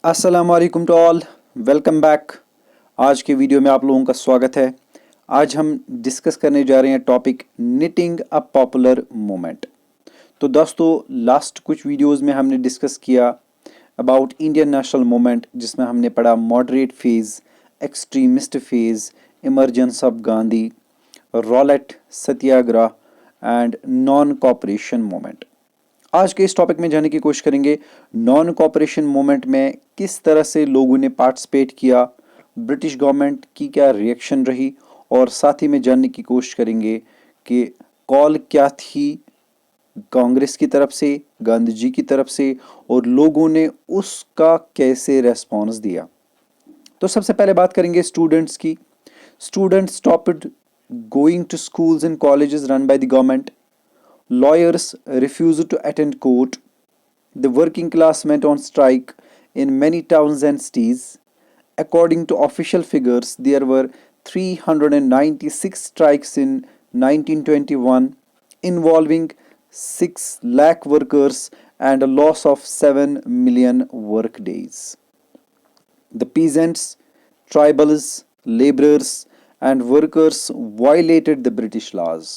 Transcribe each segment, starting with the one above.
अस्सलाम वालेकुम to all, welcome back. आज के वीडियो में आप लोगों का स्वागत है। आज हम डिस्कस करने जा रहे हैं topic knitting a popular movement. तो दोस्तों, लास्ट कुछ वीडियोस में हमने डिस्कस किया अबाउट इंडियन नेशनल मूवमेंट, जिसमें हमने पढ़ा moderate phase, extremist phase, emergence of Gandhi, Rowlatt Satyagraha and non cooperation movement. आज के इस टॉपिक में जाने की कोशिश करेंगे नॉन कॉपरेशन मूवमेंट में किस तरह से लोगों ने पार्टिसिपेट किया, ब्रिटिश गवर्नमेंट की क्या रिएक्शन रही, और साथ ही में जानने की कोशिश करेंगे कि कॉल क्या थी कांग्रेस की तरफ से, गांधी जी की तरफ से, और लोगों ने उसका कैसे रेस्पॉन्स दिया। तो सबसे पहले बात करेंगे स्टूडेंट्स की। Students stopped going to schools and colleges run by the government. Lawyers refused to attend court. The working class went on strike in many towns and cities. According to official figures, there were 396 strikes in 1921, involving 6 lakh workers and a loss of 7 million work days. The peasants, tribals, laborers, and workers violated the British laws.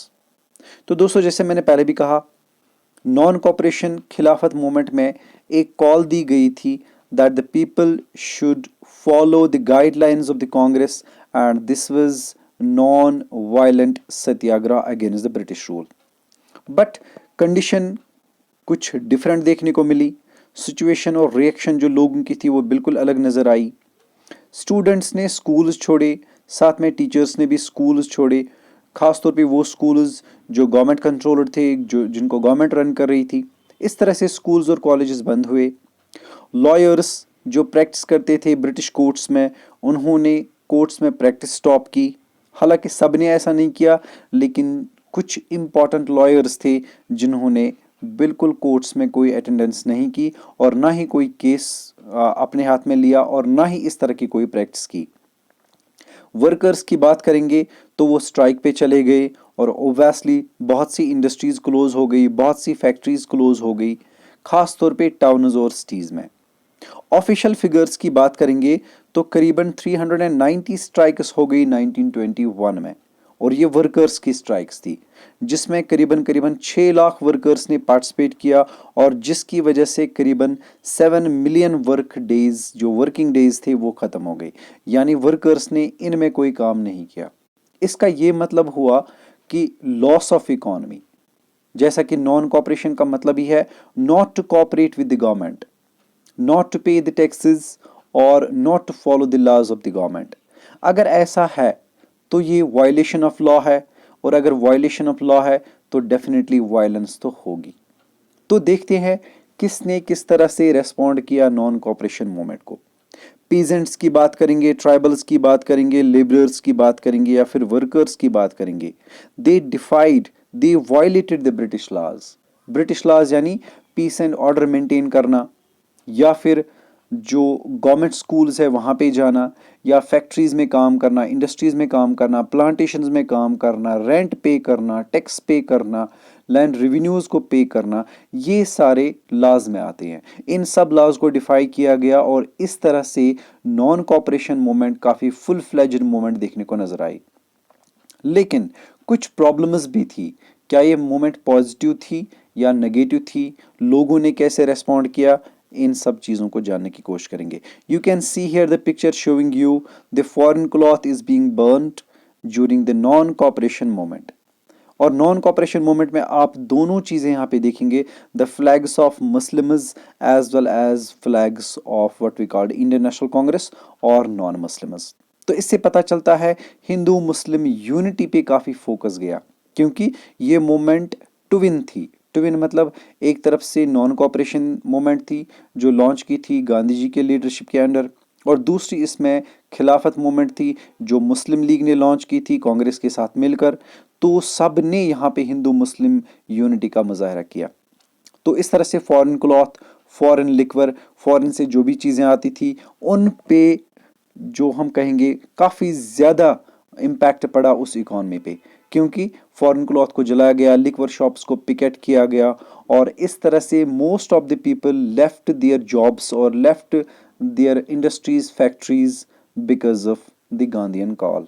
तो दोस्तों, जैसे मैंने पहले भी कहा, non cooperation Khilafat movement में एक call दी गई थी that the people should follow the guidelines of the Congress and this was non violent Satyagraha against the British rule. But condition कुछ डिफरेंट देखने को मिली। सिचुएशन और रिएक्शन जो लोगों की थी वो बिल्कुल अलग नज़र आई। स्टूडेंट्स ने स्कूल्स छोड़े, साथ में टीचर्स ने भी स्कूल्स छोड़े, खासतौर पे वो स्कूल्स जो गवर्नमेंट कंट्रोलर थे, जो जिनको गवर्नमेंट रन कर रही थी। इस तरह से स्कूल्स और कॉलेजेस बंद हुए। लॉयर्स जो प्रैक्टिस करते थे ब्रिटिश कोर्ट्स में, उन्होंने कोर्ट्स में प्रैक्टिस स्टॉप की। हालांकि सब ने ऐसा नहीं किया, लेकिन कुछ इम्पॉर्टेंट लॉयर्स थे जिन्होंने बिल्कुल कोर्ट्स में कोई अटेंडेंस नहीं की और ना ही कोई केस अपने हाथ में लिया और ना ही इस तरह की कोई प्रैक्टिस की। वर्कर्स की बात करेंगे तो वो स्ट्राइक पे चले गए और ओब्वियसली बहुत सी इंडस्ट्रीज क्लोज हो गई, बहुत सी फैक्ट्रीज क्लोज हो गई, खास तौर पे टाउन्स और सिटीज में। ऑफिशियल फिगर्स की बात करेंगे तो करीबन 390 स्ट्राइक्स हो गई 1921 में, और ये वर्कर्स की स्ट्राइक्स थी जिसमें करीबन करीबन 6 लाख वर्कर्स ने पार्टिसिपेट किया, और जिसकी वजह से करीबन 7 मिलियन वर्क डेज जो वर्किंग डेज थे वो ख़त्म हो गए। यानी वर्कर्स ने इनमें कोई काम नहीं किया। इसका ये मतलब हुआ कि लॉस ऑफ इकोनॉमी, जैसा कि नॉन कॉपरेशन का मतलब ही है not to cooperate with the government, not to pay the taxes और not to follow the laws of the government. अगर ऐसा है तो ये वायलेशन ऑफ लॉ है, और अगर वायलेशन ऑफ लॉ है तो डेफिनेटली वायलेंस तो होगी। तो देखते हैं किसने किस तरह से रेस्पॉन्ड किया नॉन कॉपरेशन मूवमेंट को। पीजेंट्स की बात करेंगे, ट्राइबल्स की बात करेंगे, लेबरर्स की बात करेंगे या फिर वर्कर्स की बात करेंगे। They defied, they violated the British laws. British laws यानी पीस एंड ऑर्डर मेंटेन करना, या फिर जो गवर्नमेंट स्कूल्स है वहाँ पे जाना, या फैक्ट्रीज में काम करना, इंडस्ट्रीज में काम करना, प्लांटेशंस में काम करना, रेंट पे करना, टैक्स पे करना, लैंड रेवेन्यूज़ को पे करना, ये सारे लॉज में आते हैं। इन सब लॉज को डिफाई किया गया और इस तरह से नॉन कॉपरेशन मूवमेंट काफ़ी फुल फ्लेज्ड मूवमेंट देखने को नजर आई। लेकिन कुछ प्रॉब्लम्स भी थी। क्या ये मूवमेंट पॉजिटिव थी या नेगेटिव थी, लोगों ने कैसे रेस्पॉन्ड किया, इन सब चीज़ों को जानने की कोशिश करेंगे। You can see here the picture showing you the foreign cloth is being burned during the non cooperation movement. और नॉन कॉपरेशन मूवमेंट में आप दोनों चीज़ें यहाँ पे देखेंगे, the flags of Muslims as well as flags of what we called Indian National Congress और non Muslims. तो इससे पता चलता है हिंदू मुस्लिम यूनिटी पे काफ़ी फोकस गया, क्योंकि ये मूवमेंट ट्विन थी। ट्विन मतलब एक तरफ से नॉन कॉपरेशन मूवमेंट थी जो लॉन्च की थी गांधी जी के लीडरशिप के अंडर, और दूसरी इसमें खिलाफत मूवमेंट थी जो मुस्लिम लीग ने लॉन्च की थी कांग्रेस के साथ मिलकर। तो सब ने यहाँ पे हिंदू मुस्लिम यूनिटी का मुजाहरा किया। तो इस तरह से foreign cloth, foreign liquor, foreign से जो भी चीज़ें आती थी उन पे जो हम कहेंगे काफ़ी ज़्यादा इम्पैक्ट पड़ा उस इकॉनमी पे, क्योंकि फॉरेन क्लॉथ को जलाया गया, लिक्वर शॉप्स को पिकेट किया गया, और इस तरह से most of the people left their jobs और left their industries, factories because of the Gandhian call.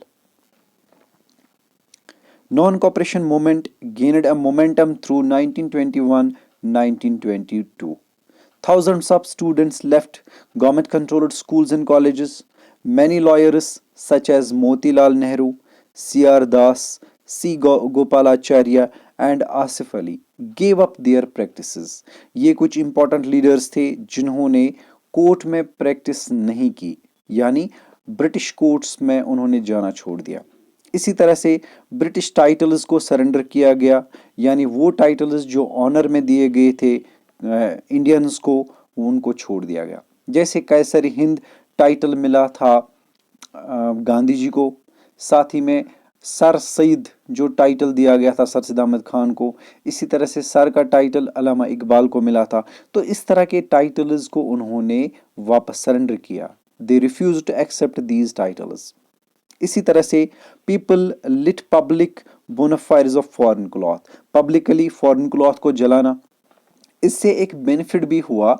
Non-cooperation movement gained a momentum through 1921-1922. Thousands of students left government-controlled schools and colleges. Many lawyers such as Motilal Nehru, C.R. Das, C. Gopalacharya and Asif Ali gave up their practices. ये कुछ important leaders थे जिन्होंने court में practice नहीं की, यानी British courts में उन्होंने जाना छोड़ दिया। इसी तरह से ब्रिटिश टाइटल्स को सरेंडर किया गया, यानी वो टाइटल्स जो ऑनर में दिए गए थे इंडियंस को, उनको छोड़ दिया गया। जैसे कैसर हिंद टाइटल मिला था गांधी जी को, साथ ही में सर सईद जो टाइटल दिया गया था सर सैयद अहमद खान को, इसी तरह से सर का टाइटल अल्लामा इकबाल को मिला था। तो इस तरह के टाइटल्स को उन्होंने वापस सरेंडर किया। They refuse to accept these titles. इसी तरह से people lit public bonfires of foreign cloth, publicly foreign cloth को जलाना। इससे एक बेनिफिट भी हुआ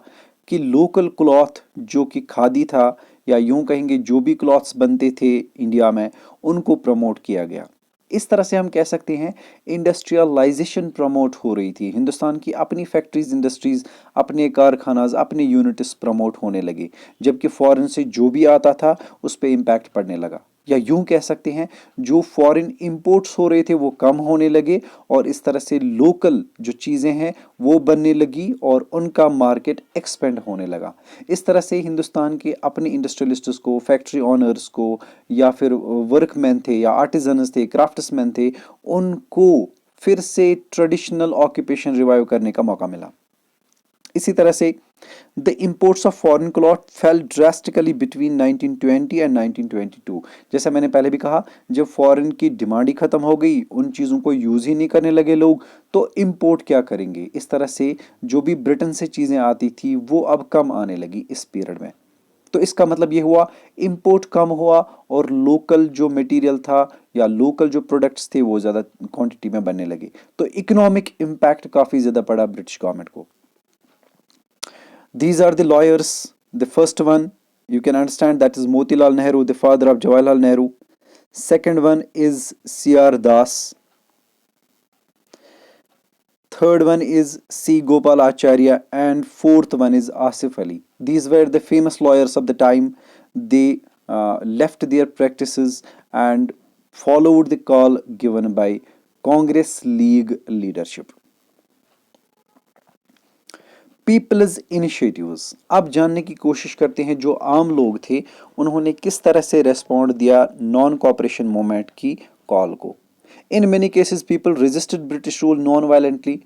कि लोकल क्लॉथ जो कि खादी था, या यूं कहेंगे जो भी क्लॉथ्स बनते थे इंडिया में, उनको प्रमोट किया गया। इस तरह से हम कह सकते हैं इंडस्ट्रियलाइजेशन प्रमोट हो रही थी। हिंदुस्तान की अपनी फैक्ट्रीज, इंडस्ट्रीज, अपने कारखानाज, अपने यूनिट्स प्रमोट होने लगे, जबकि फॉरेन से जो भी आता था उस पर इम्पैक्ट पड़ने लगा। या यूं कह सकते हैं जो फॉरेन इंपोर्ट्स हो रहे थे वो कम होने लगे, और इस तरह से लोकल जो चीज़ें हैं वो बनने लगी और उनका मार्केट एक्सपेंड होने लगा। इस तरह से हिंदुस्तान के अपने इंडस्ट्रियलिस्ट्स को, फैक्ट्री ऑनर्स को, या फिर वर्कमैन थे या आर्टिजन्स थे, क्राफ्ट्समैन थे, उनको फिर से ट्रेडिशनल ऑक्यूपेशन रिवाइव करने का मौका मिला। इसी तरह से the imports of foreign cloth fail drastically between 1920 and 1922। जैसा मैंने पहले भी कहा, जब फॉरेन की डिमांड ही खत्म हो गई, उन चीज़ों को यूज़ ही नहीं करने लगे लोग, तो इंपोर्ट क्या करेंगे। इस तरह से जो भी ब्रिटेन से चीज़ें आती थी वो अब कम आने लगी इस पीरियड में। तो इसका मतलब ये हुआ इंपोर्ट कम हुआ और लोकल जो मटेरियल था या लोकल जो प्रोडक्ट्स थे वो ज़्यादा क्वांटिटी में बनने लगे। तो इकोनॉमिक इम्पैक्ट काफ़ी ज़्यादा पड़ा ब्रिटिश गवर्नमेंट को। These are the lawyers. The first one, you can understand, that is Motilal Nehru, the father of Jawaharlal Nehru. Second one is C.R. Das. Third one is C. Gopal Acharya. And fourth one is Asif Ali. These were the famous lawyers of the time. They left their practices and followed the call given by Congress League leadership. People's initiatives, अब जानने की कोशिश करते हैं जो आम लोग थे उन्होंने किस तरह से रेस्पॉन्ड दिया नॉन कॉपरेशन मूवमेंट की कॉल को। In many cases people resisted British rule non violently,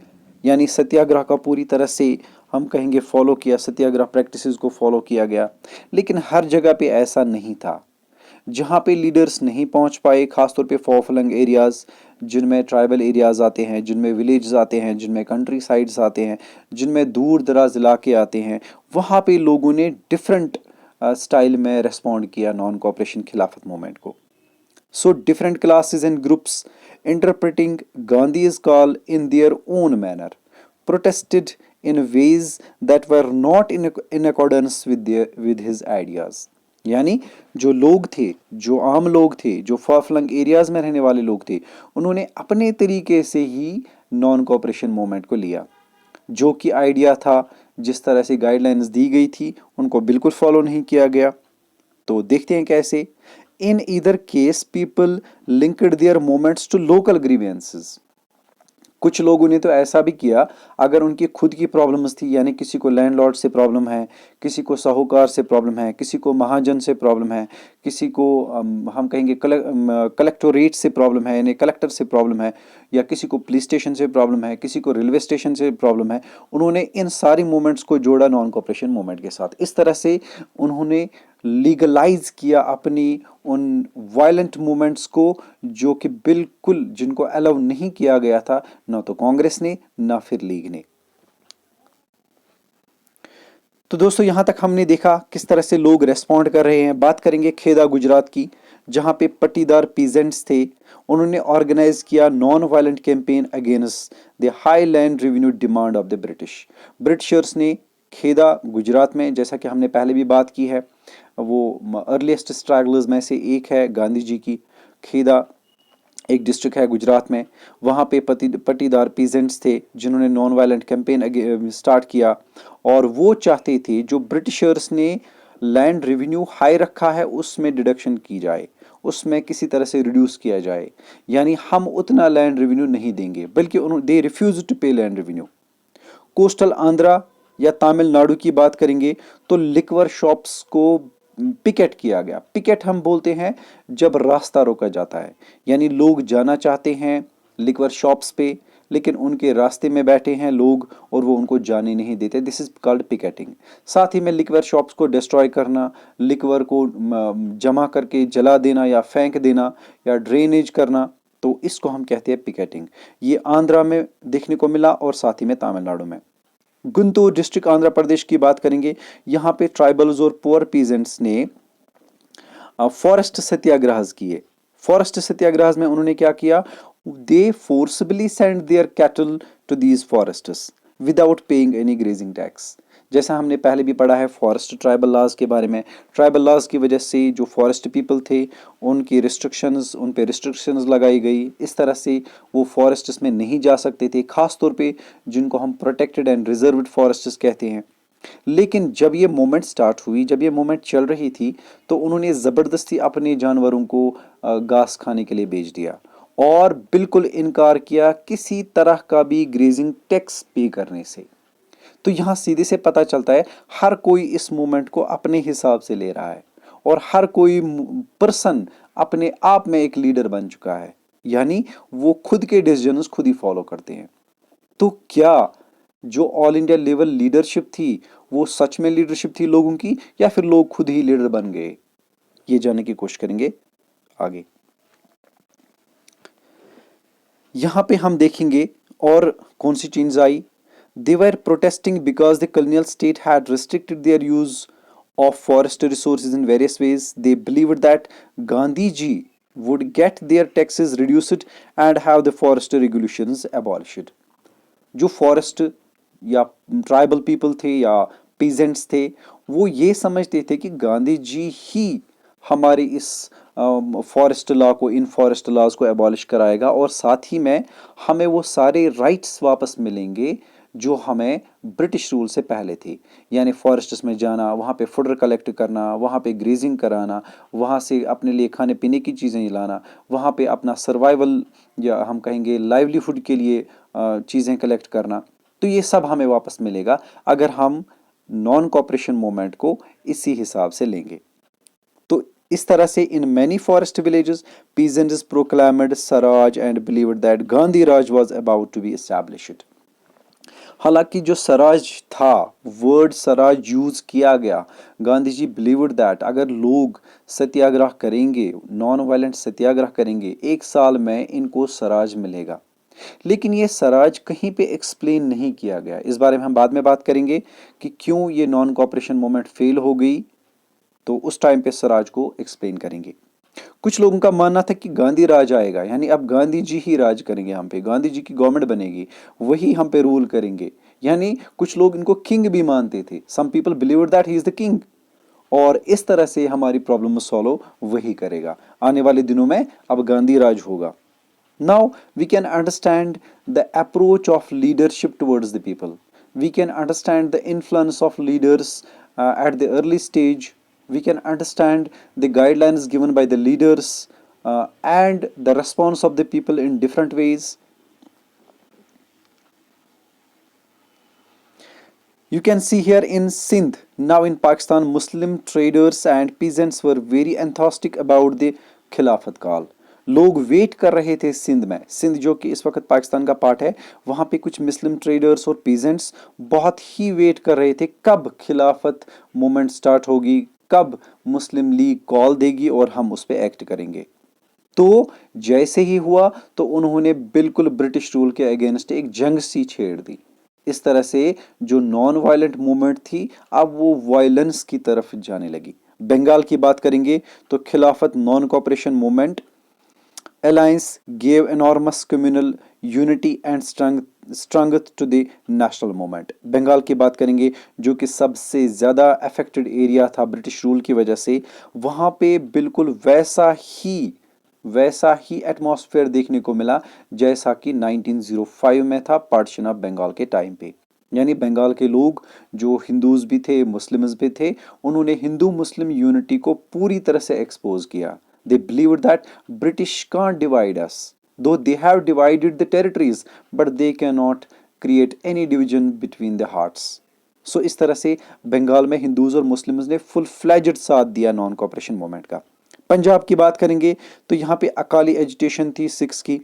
यानी सत्याग्रह का पूरी तरह से हम कहेंगे फॉलो किया, सत्याग्रह प्रैक्टिसेस को फॉलो किया गया। लेकिन हर जगह पे ऐसा नहीं था। जहाँ पे लीडर्स नहीं पहुँच पाए, खासतौर पे फॉरफ्लंग एरियाज़ जिनमें ट्राइबल एरियाज़ आते हैं, जिनमें विलेज आते हैं, जिनमें कंट्री साइड्स आते हैं, जिनमें दूर दराज इलाके आते हैं, वहाँ पे लोगों ने डिफरेंट स्टाइल में रेस्पॉन्ड किया नॉन कॉपरेशन खिलाफत मूवमेंट को। So different classes and groups interpreting Gandhi's call in their own manner protested in ways that were not in accordance with his ideas। यानी जो लोग थे, जो आम लोग थे, जो फार-फ्लंग एरियाज में रहने वाले लोग थे, उन्होंने अपने तरीके से ही नॉन कॉपरेशन मूवमेंट को लिया। जो कि आइडिया था, जिस तरह से गाइडलाइंस दी गई थी, उनको बिल्कुल फॉलो नहीं किया गया। तो देखते हैं कैसे। In either case people linked their movements to local grievances. कुछ लोगों ने तो ऐसा भी किया, अगर उनकी खुद की प्रॉब्लम्स थी, यानी किसी को लैंडलॉर्ड से प्रॉब्लम है, किसी को साहूकार से प्रॉब्लम है, किसी को महाजन से प्रॉब्लम है, किसी को हम कहेंगे कलेक्टोरेट से प्रॉब्लम है, यानी कलेक्टर से प्रॉब्लम है, या किसी को पुलिस स्टेशन से प्रॉब्लम है, किसी को रेलवे स्टेशन से प्रॉब्लम है, उन्होंने इन सारी मूवमेंट्स को जोड़ा नॉन कॉपरेशन मूवमेंट के साथ। इस तरह से उन्होंने लीगलाइज किया अपनी उन वायलेंट मूवमेंट्स को, जो कि बिल्कुल जिनको अलाउ नहीं किया गया था, ना तो कांग्रेस ने ना फिर लीग ने। तो दोस्तों यहां तक हमने देखा किस तरह से लोग रेस्पॉन्ड कर रहे हैं। बात करेंगे खेदा गुजरात की, जहां पे पट्टीदार पीजेंट्स थे, उन्होंने ऑर्गेनाइज किया non violent campaign against the high land revenue demand of the British. Britishers ने खेदा गुजरात में, जैसा कि हमने पहले भी बात की है, वो अर्लीस्ट स्ट्रगलर्स में से एक है गांधी जी की। खेदा एक डिस्ट्रिक्ट है गुजरात में। वहाँ पे पटीदार पीजेंट्स थे जिन्होंने नॉन वायलेंट कैंपेन स्टार्ट किया, और वो चाहते थे जो ब्रिटिशर्स ने लैंड रेवेन्यू हाई रखा है उसमें डिडक्शन की जाए, उसमें किसी तरह से रिड्यूस किया जाए, यानी हम उतना लैंड रेवेन्यू नहीं देंगे, बल्कि उन्होंने दे रिफ्यूज टू पे लैंड रेवेन्यू। कोस्टल आंध्रा या तमिलनाडु की बात करेंगे तो लिक्वर शॉप्स को पिकेट किया गया। पिकेट हम बोलते हैं जब रास्ता रोका जाता है, यानी लोग जाना चाहते हैं लिक्वर शॉप्स पे, लेकिन उनके रास्ते में बैठे हैं लोग और वो उनको जाने नहीं देते। This is called picketing. साथ ही में लिक्वर शॉप्स को डिस्ट्रॉय करना, लिक्वर को जमा करके जला देना या फेंक देना या ड्रेनेज करना, तो इसको हम कहते हैं पिकेटिंग। ये आंध्रा में देखने को मिला और साथ ही में तमिलनाडु में। गुंटूर डिस्ट्रिक्ट आंध्र प्रदेश की बात करेंगे, यहाँ पे ट्राइबल्स और पुअर पीजेंट्स ने फॉरेस्ट सत्याग्रह किए। फॉरेस्ट सत्याग्रह में उन्होंने क्या किया, they forcibly send their cattle to these forests without paying any grazing tax. जैसा हमने पहले भी पढ़ा है फॉरेस्ट ट्राइबल लॉज के बारे में, ट्राइबल लॉज की वजह से जो फॉरेस्ट पीपल थे उनकी रिस्ट्रिक्शंस, उन पे रिस्ट्रिक्शंस लगाई गई, इस तरह से वो फॉरेस्ट्स में नहीं जा सकते थे, खास तौर पे जिनको हम प्रोटेक्टेड एंड रिजर्व्ड फॉरेस्ट्स कहते हैं। लेकिन जब ये मूवमेंट स्टार्ट हुई, जब ये मूवमेंट चल रही थी, तो उन्होंने ज़बरदस्ती अपने जानवरों को घास खाने के लिए बेच दिया और बिल्कुल इनकार किया किसी तरह का भी ग्रेजिंग टैक्स पे करने से। तो यहाँ सीधे से पता चलता है हर कोई इस मूवमेंट को अपने हिसाब से ले रहा है और हर कोई पर्सन अपने आप में एक लीडर बन चुका है, यानी वो खुद के डिसीजंस खुद ही फॉलो करते हैं। तो क्या जो ऑल इंडिया लेवल लीडरशिप थी वो सच में लीडरशिप थी लोगों की, या फिर लोग खुद ही लीडर बन गए, ये जानने की कोशिश करेंगे आगे। यहां पे हम देखेंगे और कौन सी चीज आई। They were protesting because the colonial state had restricted their use of forest resources in various ways. They believed that Gandhi ji would get their taxes reduced and have the forest regulations abolished. जो forest या tribal people थे या peasants थे, वो ये समझते थे कि गांधी जी ही हमारे इस फॉरेस्ट लॉ को, इन फॉरेस्ट लॉज को एबॉलिश कराएगा, और साथ ही में हमें वो सारे राइट्स वापस मिलेंगे जो हमें ब्रिटिश रूल से पहले थे, यानी फॉरेस्ट्स में जाना, वहाँ पे फुडर कलेक्ट करना, वहाँ पे ग्रेजिंग कराना, वहाँ से अपने लिए खाने पीने की चीज़ें लाना, वहाँ पे अपना सर्वाइवल या हम कहेंगे लाइवलीहुड के लिए चीज़ें कलेक्ट करना। तो ये सब हमें वापस मिलेगा अगर हम नॉन कॉपरेशन मूवमेंट को इसी हिसाब से लेंगे। तो इस तरह से in many forest villages peasants proclaimed swaraj and believed that Gandhi raj was about to be established. हालांकि जो स्वराज था, वर्ड स्वराज यूज किया गया, गांधी जी बिलीव्ड दैट अगर लोग सत्याग्रह करेंगे, नॉन वायलेंट सत्याग्रह करेंगे, 1 साल में इनको स्वराज मिलेगा। लेकिन ये स्वराज कहीं पे एक्सप्लेन नहीं किया गया। इस बारे में हम बाद में बात करेंगे कि क्यों ये नॉन कॉपरेशन मूवमेंट फेल हो गई, तो उस टाइम पे स्वराज को एक्सप्लेन करेंगे। कुछ लोगों का मानना था कि गांधी राज आएगा, यानी अब गांधी जी ही राज करेंगे हम पे, गांधी जी की गवर्नमेंट बनेगी, वही हम पे रूल करेंगे, यानी कुछ लोग इनको किंग भी मानते थे। Some people believed that he is the king, और इस तरह से हमारी प्रॉब्लम सॉल्व वही करेगा। आने वाले दिनों में अब गांधी राज होगा। Now we can understand the approach of leadership towards the people. We can understand the influence of leaders at the early stage. We can understand the guidelines given by the leaders and the response of the people in different ways. You can see here in Sindh, now in Pakistan, Muslim traders and peasants were very enthusiastic about the खिलाफत काल। लोग wait कर रहे थे सिंध में, सिंध जो कि इस वक्त पाकिस्तान का पार्ट है, वहाँ पे कुछ मुस्लिम ट्रेडर्स और पीजेंट्स बहुत ही वेट कर रहे थे कब खिलाफत मूवमेंट स्टार्ट होगी, कब मुस्लिम लीग कॉल देगी और हम उस पर एक्ट करेंगे। तो जैसे ही हुआ तो उन्होंने बिल्कुल ब्रिटिश रूल के अगेंस्ट एक जंग सी छेड़ दी। इस तरह से जो नॉन वायलेंट मूवमेंट थी अब वो वायलेंस की तरफ जाने लगी। बंगाल की बात करेंगे तो Khilafat non cooperation movement alliance gave enormous communal unity and strength to the national movement. Bengal की बात करेंगे जो कि सबसे ज़्यादा अफेक्टेड एरिया था ब्रिटिश रूल की वजह से, वहाँ पे बिल्कुल वैसा ही एटमॉस्फेयर देखने को मिला जैसा कि 1905 में था पार्टीशन ऑफ बंगाल के टाइम पे। यानी बंगाल के लोग जो हिंदूज भी थे, मुस्लिम्स भी थे, उन्होंने हिंदू मुस्लिम यूनिटी को पूरी तरह से एक्सपोज किया। They believed that British can't divide us, though they have divided the territories, but they can not create any division between the hearts. So इस तरह से बंगाल में हिंदूज और मुस्लिम्स ने फुल फ्लैजेड साथ दिया नॉन कॉपरेशन मूवमेंट का। पंजाब की बात करेंगे तो यहाँ पे अकाली एजिटेशन थी सिक्स की,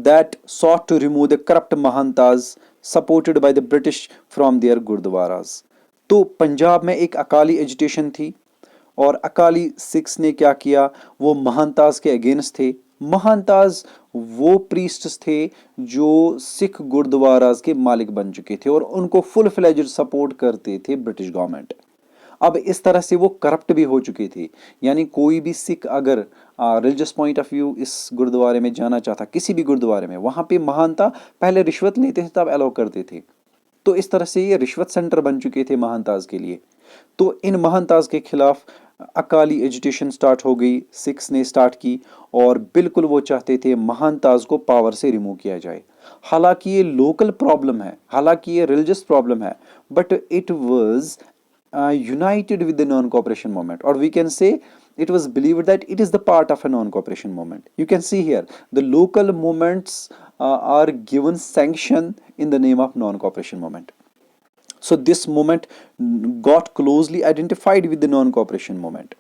that sought to remove the corrupt mahantas supported by the British from their गुरुद्वारास। तो पंजाब में एक अकाली एजिटेशन थी और अकाली सिक्स ने क्या किया, वो महंताज के अगेंस्ट थे। महंताज वो प्रीस्ट्स थे जो सिख गुरुद्वारास के मालिक बन चुके थे और उनको फुल फ्लेज्ड सपोर्ट करते थे ब्रिटिश गवर्नमेंट। अब इस तरह से वो करप्ट भी हो चुके थे, यानी कोई भी सिख अगर रिलीजियस पॉइंट ऑफ व्यू इस गुरुद्वारे में जाना चाहता, किसी भी गुरुद्वारे में, वहां पे महंता पहले रिश्वत लेते थे तब अलाउ करते थे। तो इस तरह से ये रिश्वत सेंटर बन चुके थे महंताज के लिए। तो इन महंताज के खिलाफ अकाली एजिटेशन स्टार्ट हो गई, सिक्स ने स्टार्ट की और बिल्कुल वो चाहते थे महंताज को पावर से रिमूव किया जाए। हालांकि ये लोकल प्रॉब्लम है, हालांकि ये रिलीजियस प्रॉब्लम है, but it was united with the non-cooperation movement, or we can say it was believed that it is the part of a non-cooperation movement. You can see here the local movements are given sanction in the name of non-cooperation movement. So this movement got closely identified with the non-cooperation movement.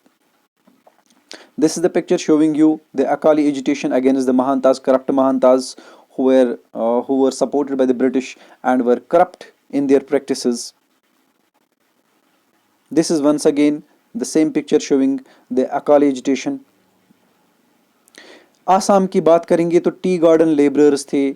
This is the picture showing you the Akali agitation against the Mahantas, corrupt Mahantas who were supported by the British and were corrupt in their practices. This is once again the same picture showing the Akali agitation. Assam की बात करेंगे तो tea garden labourers थे,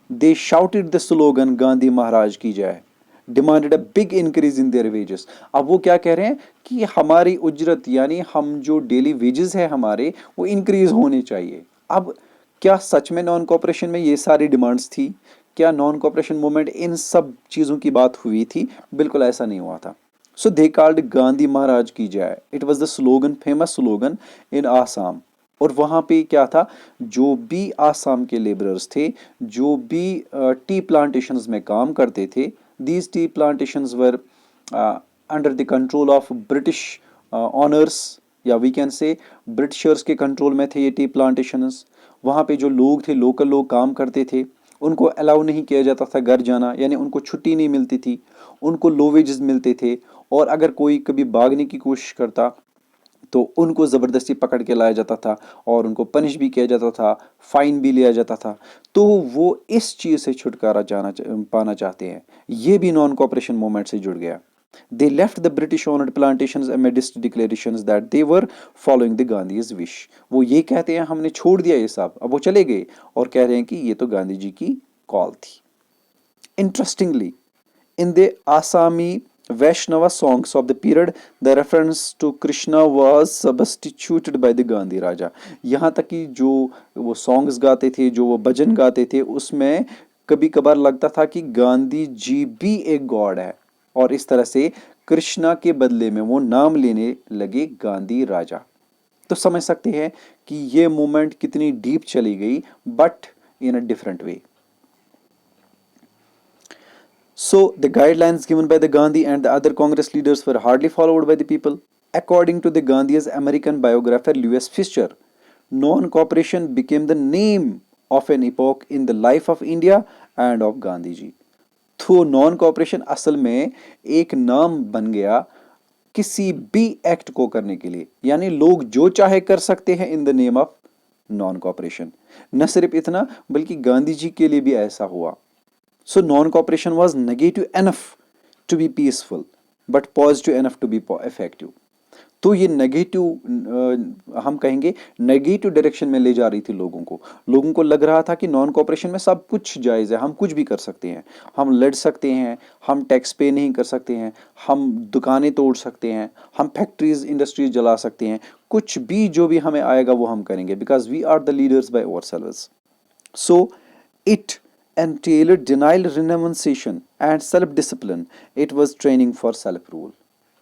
दे shouted the slogan Gandhi महाराज की जय, demanded a big increase in their wages. अब वो क्या कह रहे हैं कि हमारी उजरत यानी हम जो डेली वेजेस है हमारे वो इंक्रीज होने चाहिए। अब क्या सच में नॉन कॉपरेशन में ये सारी डिमांड्स थी? क्या नॉन कॉपरेशन मूवमेंट इन सब चीज़ों की बात हुई थी? बिल्कुल ऐसा नहीं हुआ था। So they called गांधी महाराज की जय। It was the slogan, famous slogan in Assam. और वहाँ पे क्या था, जो भी आसाम के लेबरर्स थे, जो भी टी प्लांटेशंस में काम करते थे, these T plantations were under the control of British owners, या वी कैन से ब्रिटिशर्स के कंट्रोल में थे ये टी प्लांटेशंस। वहाँ पे जो लोग थे, लोकल लोग काम करते थे, उनको अलाउ नहीं किया जाता था घर जाना, यानी उनको छुट्टी नहीं मिलती थी, उनको लो वेजेस मिलते थे, और अगर कोई कभी भागने की कोशिश करता तो उनको ज़बरदस्ती पकड़ के लाया जाता था और उनको पनिश भी किया जाता था, फाइन भी लिया जाता था। तो वो इस चीज़ से छुटकारा पाना चाहते हैं। ये भी नॉन कॉपरेशन मूवमेंट से जुड़ गया। They left the British owned plantations amidst declarations that they were following the Gandhi's wish. वो ये कहते हैं हमने छोड़ दिया ये सब, अब वो चले गए और कह रहे हैं कि ये तो गांधी जी की कॉल थी। Interestingly, in the Assami Vaishnava songs of the period, the reference to Krishna was substituted by the Gandhi Raja. यहाँ तक कि जो वो सॉन्ग्स गाते थे, जो वो भजन गाते थे, उसमें कभी कभार लगता था कि गांधी जी भी एक गॉड है, और इस तरह से कृष्णा के बदले में वो नाम लेने लगे गांधी राजा। तो समझ सकते हैं कि ये मूवमेंट कितनी डीप चली गई, but in a different way. So the guidelines given by the Gandhi and the other Congress leaders were hardly followed by the people. According to the Gandhi's American biographer Lewis Fischer, non-cooperation became the name of an epoch in the life of India and of Gandhi ji. तो non cooperation असल में एक नाम बन गया किसी भी act को करने के लिए, यानी लोग जो चाहे कर सकते हैं in the name of non cooperation. न सिर्फ इतना बल्कि गांधी जी के लिए भी ऐसा हुआ। So non-cooperation was negative enough to be peaceful, but positive enough to be effective. तो ये नेगेटिव हम कहेंगे नेगेटिव डायरेक्शन में ले जा रही थी लोगों को लग रहा था कि नॉन कॉपरेशन में सब कुछ जायज़ है, हम कुछ भी कर सकते हैं, हम लड़ सकते हैं, हम टैक्स पे नहीं कर सकते हैं, हम दुकानें तोड़ सकते हैं, हम फैक्ट्रीज इंडस्ट्रीज जला सकते हैं, कुछ भी जो भी हमें आएगा वो हम करेंगे, because we are the leaders by ourselves. So it entailed denial, renunciation and self discipline. It was training for self rule.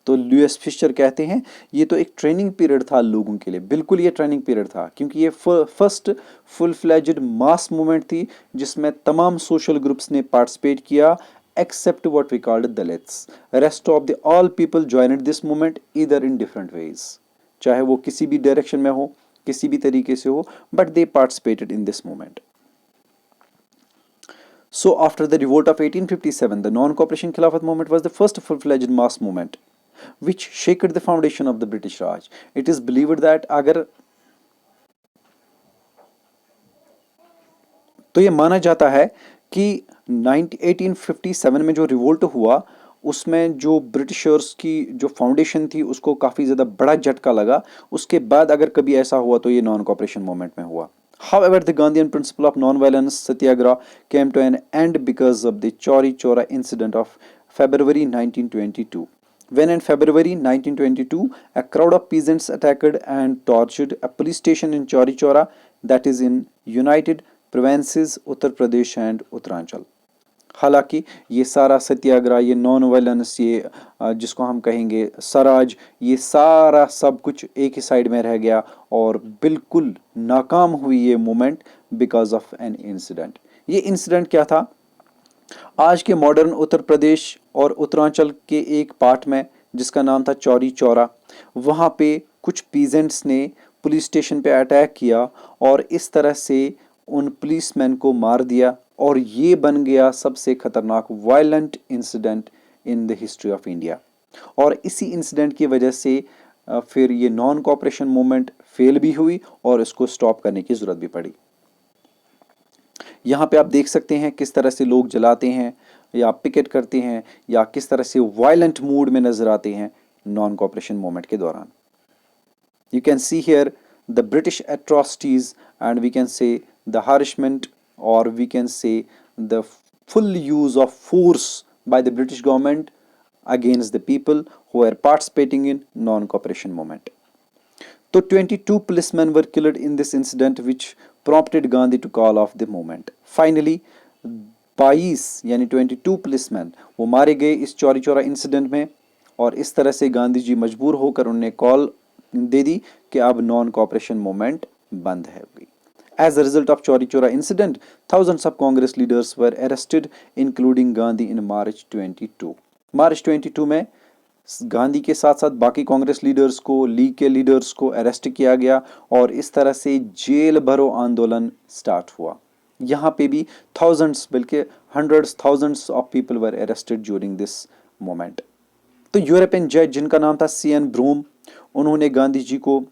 तो लुइस फिशर कहते हैं ये तो एक ट्रेनिंग पीरियड था लोगों के लिए, बिल्कुल ये ट्रेनिंग पीरियड था, क्योंकि ये first full fledged mass movement थी जिसमें तमाम सोशल ग्रुप्स ने पार्टिसिपेट किया except what we called Dalits. Rest of the all people joined this movement either in different ways. चाहे वो किसी भी डायरेक्शन में हो, किसी भी तरीके से हो, but they participated in this movement. So after the revolt of 1857, the non-cooperation Khilafat movement was the first full-fledged mass movement which shook the foundation of the British Raj. It is believed that अगर तो ये माना जाता है कि 1857 में जो revolt हुआ उसमें जो ब्रिटिशर्स की जो फाउंडेशन थी उसको काफ़ी ज़्यादा बड़ा झटका लगा। उसके बाद अगर कभी ऐसा हुआ तो ये नॉन कॉपरेशन मूवमेंट में हुआ। However, the Gandhian principle of non-violence satyagraha came to an end because of the Chauri Chora incident of February 1922. When in February 1922, a crowd of peasants attacked and tortured a police station in Chauri Chora, that is in United Provinces, Uttar Pradesh and Uttaranchal. हालांकि ये सारा सत्याग्रह, ये non violence, ये जिसको हम कहेंगे स्वराज, ये सारा सब कुछ एक ही साइड में रह गया और बिल्कुल नाकाम हुई ये movement because of an incident. ये इंसिडेंट क्या था? आज के मॉडर्न उत्तर प्रदेश और उत्तरांचल के एक पार्ट में जिसका नाम था चौरी चौरा, वहाँ पे कुछ पीजेंट्स ने पुलिस स्टेशन पे अटैक किया और इस तरह से उन पुलिसमैन को मार दिया और ये बन गया सबसे खतरनाक violent incident in the history of India. और इसी इंसिडेंट की वजह से फिर ये नॉन कॉपरेशन मूवमेंट फेल भी हुई और इसको स्टॉप करने की ज़रूरत भी पड़ी। यहाँ पे आप देख सकते हैं किस तरह से लोग जलाते हैं या पिकेट करते हैं या किस तरह से वायलेंट मूड में नजर आते हैं नॉन कॉपरेशन मूवमेंट के दौरान। You can see here the British atrocities and we can say the harassment, or we can say the full use of force by the British government against the people who were participating in non-cooperation movement. So 22 policemen were killed in this incident which prompted Gandhi to call off the movement. Finally 22 यानी 22 policeman वो मारे गए इस Chauri Chaura incident में और इस तरह से गांधी जी मजबूर होकर उन्होंने कॉल दे दी कि अब नॉन कॉपरेशन मूवमेंट बंद है। As a result of Chauri Chora incident, thousands of Congress leaders were arrested, including Gandhi in March 22. March 22 में गांधी के साथ साथ बाकी कांग्रेस लीडर्स को, लीग के लीडर्स को अरेस्ट किया गया और इस तरह से जेल भरो आंदोलन स्टार्ट हुआ। यहाँ पे भी थाउजेंड्स बल्कि hundreds thousands of people were arrested during this moment. तो यूरोपियन जज जिनका नाम था CN ब्रूम, उन्होंने गांधी जी को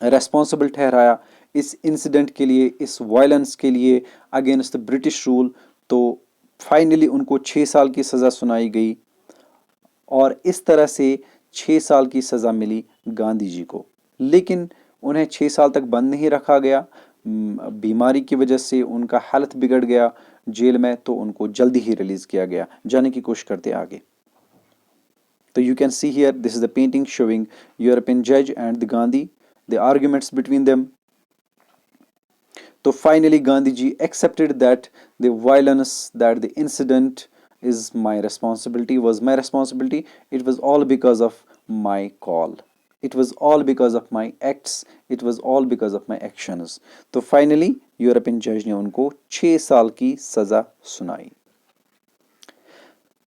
रेस्पॉन्सिबल ठहराया इस इंसिडेंट के लिए, इस वायलेंस के लिए अगेंस्ट द ब्रिटिश रूल। तो फाइनली उनको 6 साल की सज़ा सुनाई गई और इस तरह से 6 साल की सज़ा मिली गांधी जी को। लेकिन उन्हें 6 साल तक बंद नहीं रखा गया, बीमारी की वजह से उनका हेल्थ बिगड़ गया जेल में, तो उनको जल्दी ही रिलीज किया गया। जाने की कोशिश करते आगे। तो you can see here this is the painting showing European जज and the Gandhi, the arguments between them. तो finally Gandhi ji accepted that the violence, that the incident is my responsibility, was my responsibility. It was all because of my call. It was all because of my acts. It was all because of my actions. तो finally European जज ने उनको 6 साल की सजा सुनाई।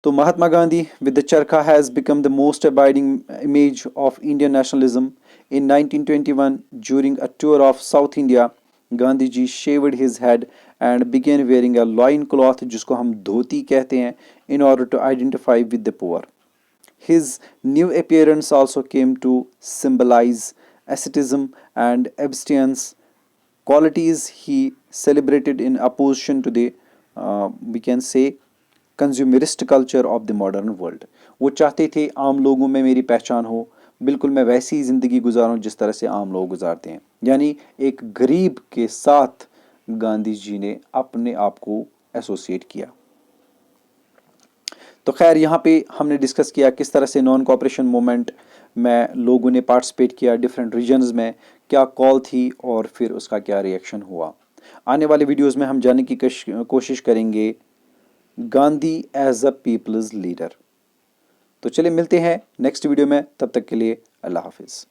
तो Mahatma Gandhi with the charkha has become the most abiding image of Indian nationalism. In 1921, during a tour of South India, Gandhi ji shaved his head and began wearing a loin cloth जिसको हम धोती कहते हैं in order to identify with the poor. His new appearance also came to symbolize asceticism and abstinence, qualities he celebrated in opposition to the we can say consumerist culture of the modern world. वो चाहते थे आम लोगों में मेरी पहचान हो, बिल्कुल मैं वैसी ही ज़िंदगी गुजारूं जिस तरह से आम लोग गुजारते हैं। यानी एक गरीब के साथ गांधी जी ने अपने आप को एसोसिएट किया। तो खैर यहाँ पे हमने डिस्कस किया किस तरह से नॉन कॉपरेशन मूवमेंट में लोगों ने पार्टिसिपेट किया, डिफरेंट रीजन्स में क्या कॉल थी और फिर उसका क्या रिएक्शन हुआ। आने वाले वीडियोस में हम जानने की कोशिश करेंगे Gandhi as a people's leader. तो चलिए मिलते हैं नेक्स्ट वीडियो में, तब तक के लिए अल्लाह हाफिज़।